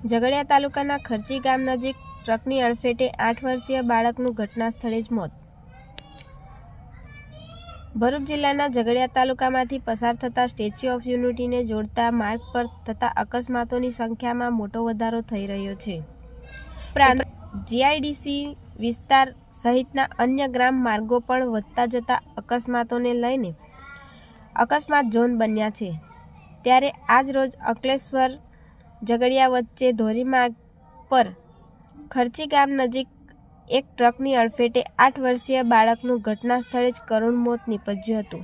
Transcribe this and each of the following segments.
ઝઘડિયા તાલુકાના ખર્ચી ગામ નજીક ટ્રકની અડફેટે 8 વર્ષીય બાળકનું ઘટના સ્થળે જ મોત. ભરૂચ જિલ્લાના ઝઘડિયા તાલુકામાંથી પસાર થતા સ્ટેચ્યુ ઓફ યુનિટીને જોડતા માર્ગ પર થતા અકસ્માતોની સંખ્યામાં મોટો વધારો થઈ રહ્યો છે. ઉપરાંત જીઆઈડીસી વિસ્તાર સહિતના અન્ય ગ્રામ માર્ગો પણ વધતા જતા અકસ્માતોને લઈને અકસ્માત ઝોન બન્યા છે. ત્યારે આજ રોજ અંકલેશ્વર ઝઘડિયા વચ્ચે ધોરીમાર્ગ પર ખર્ચી ગામ નજીક એક ટ્રકની અડફેટે 8 વર્ષીય બાળકનું ઘટના સ્થળે જ કરુણ મોત નીપજ્યું હતું.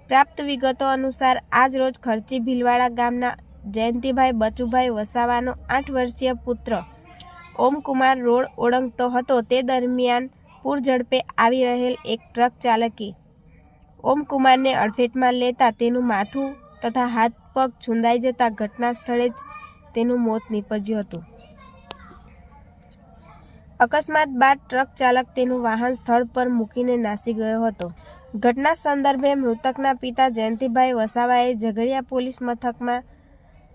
પ્રાપ્ત વિગતો અનુસાર આજ રોજ ખર્ચી ભીલવાડા ગામના જયંતિભાઈ બચુભાઈ વસાવાનો 8 વર્ષીય પુત્ર ઓમકુમાર રોડ ઓળંગતો હતો. તે દરમિયાન પૂર ઝડપે આવી રહેલ એક ટ્રક ચાલકે ઓમકુમારને અડફેટમાં લેતા તેનું માથું તથા હાથ પગ છૂંદાઈ જતા ઘટના સ્થળે જ તેનું મોત નીપજ્યું હતું. અકસ્માત બાદ ટ્રક ચાલક તેનું વાહન સ્થળ પર મૂકીને નાસી ગયો હતો. ઘટના સંદર્ભે મૃતકના પિતા જયંતિભાઈ વસાવાએ ઝઘડિયા પોલીસ મથકમાં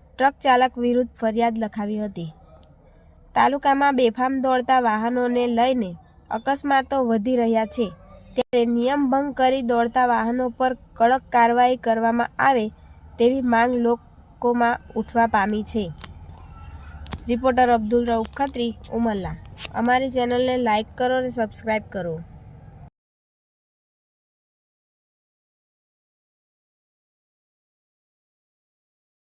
ટ્રક ચાલક વિરુદ્ધ ફરિયાદ લખાવી હતી. તાલુકામાં બેફામ દોડતા વાહનોને લઈને અકસ્માતો વધી રહ્યા છે, ત્યારે નિયમ ભંગ કરી દોડતા વાહનો પર કડક કાર્યવાહી કરવામાં આવે તેવી માંગ લોકોમાં ઉઠવા પામી છે. રિપોર્ટર અબ્દુલ રઉફ ખત્રી, ઉમરલા. અમારી ચેનલને લાઇક કરો અને સબસ્ક્રાઇબ કરો.